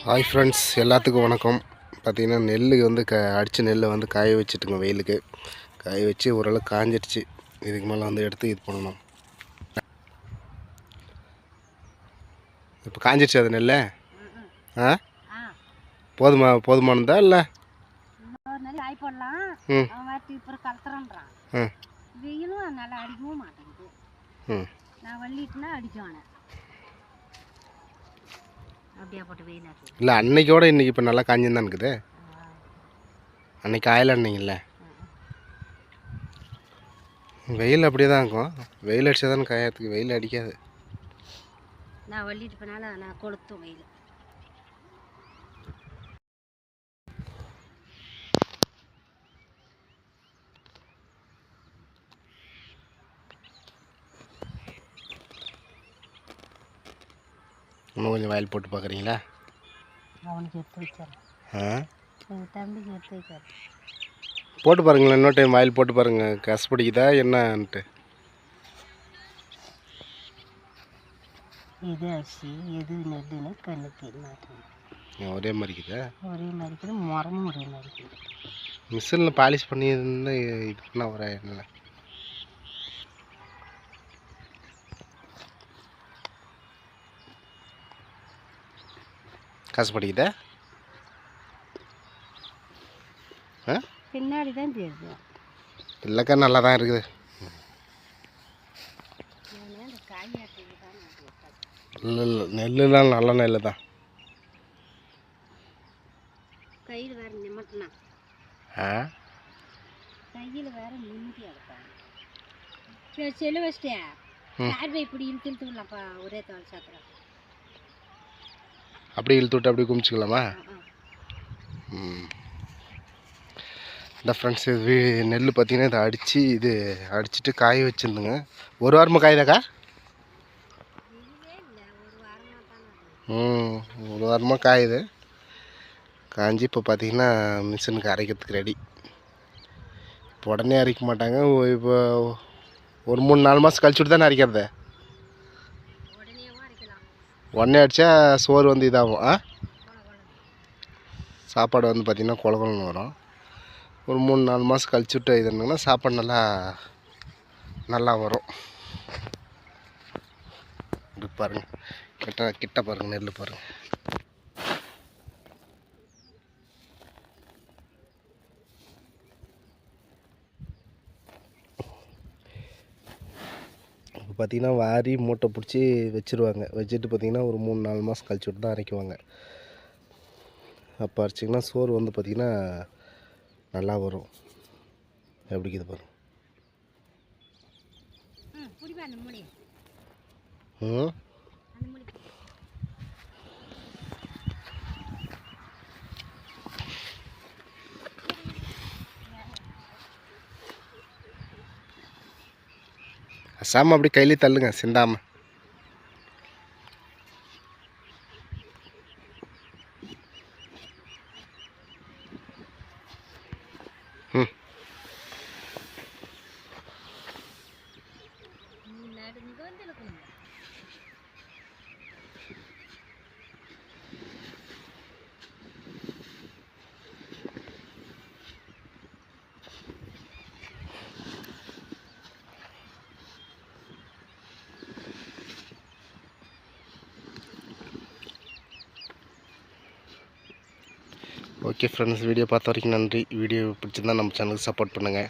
Hi friends, எல்லாத்துக்கும் வணக்கம். பார்த்திங்கன்னா நெல் வந்து அடித்த நெல்லை வந்து காய வச்சுட்டுங்க. வெயிலுக்கு காய வச்சு ஓரளவுக்கு காஞ்சிடுச்சு. இதுக்கு மேலே வந்து எடுத்து இது பண்ணணும். இப்போ காஞ்சிடுச்சு அது நெல். போதுமானதா இல்லை? இல்லை, அன்னைக்கோட இன்றைக்கி இப்போ நல்லா காஞ்சின்னு தான் இருக்குது. அன்னைக்கு காயலன்னீங்கல்ல, வெயில் அப்படியே தான் இருக்கும். வெயில் அடிச்சா தானே காயறதுக்கு, வெயில் அடிக்காது. நான் வள்ளிட்டு போனால நான் கொளுத்தும் வெயில். இன்னும் கொஞ்சம் வயல் போட்டு பார்க்குறீங்களா? அவனுக்கு எடுத்து வச்சார். எங்கள் தம்பிக்கு எடுத்து வைக்கார். போட்டு பாருங்களேன், இன்னொரு டைம் வயல் போட்டு பாருங்கள். கசு பிடிக்குதா என்னன்ட்டு. இது அரிசி எது நெல்லுன்னு கண்ணுக்கு மாட்டேன். ஒரே மாதிரிக்குதா? ஒரே மாதிரிக்குது, முறமும் ஒரே மாதிரிக்குது. மிஷினில் பாலிஷ் பண்ணி இருந்தால் இது பண்ணால் வர இல்லை. காசு படிக்குதா? பின்னாடி தான் தெரியுது. இல்லைக்கா, நல்லா தான் இருக்குது. இல்லை இல்லை, நெல்லுலாம் நல்ல நெல் தான். கையில் வேற நிமிட்டினா கையில் வேற நிமிட்டி எடுப்பாங்க. சரி செல்லு வச்சிட்டியா? யார் இப்படி இழுத்து இழுத்து விடலாம்ப்பா, ஒரே தோல் சாத்திரம் அப்படியே இழுத்து விட்டு அப்படியே குமிச்சிக்கலாமா? இந்த ஃப்ரெண்ட்ஸ், இது நெல் பார்த்தீங்கன்னா இதை அடிச்சுட்டு காய வச்சுருந்துங்க. ஒரு வாரமாக காயுதாக்கா? ஒரு வாரமாக காயுது. காஞ்சி இப்போ பார்த்தீங்கன்னா மிஷினுக்கு அரைக்கிறதுக்கு ரெடி. இப்போ உடனே அரைக்க மாட்டாங்க. இப்போ ஒரு 3-4 மாதம் கழிச்சுட்டு தானே அரைக்கிறது. உடனே அடித்தா சோறு வந்து இதாகும். சாப்பாடு வந்து பார்த்திங்கன்னா குழகுலன்னு வரும். ஒரு 3-4 மாதம் கழிச்சுட்டு இது இருந்தீங்கன்னா சாப்பாடு நல்லா வரும். இப்படி பாருங்கள், கிட்ட பாருங்கள், நெல் பாருங்கள். இப்போ பார்த்திங்கன்னா வாரி மூட்டை பிடிச்சி வச்சுருவாங்க. வச்சுட்டு பார்த்திங்கன்னா ஒரு 3-4 மாதம் கழிச்சுட்டு தான் அரைக்குவாங்க. அப்போ அரைச்சிங்கன்னா சோறு வந்து பார்த்திங்கன்னா நல்லா வரும். எப்படிக்குது பாருங்க. அசாம அப்படி கையிலே தள்ளுங்க, சிந்தாமல். ஓகே ஃப்ரெண்ட்ஸ், வீடியோ பார்த்த வரைக்கும் நன்றி. வீடியோ பிடிச்சிருந்தா நம்ம சேனலுக்கு சப்போர்ட் பண்ணுங்கள்.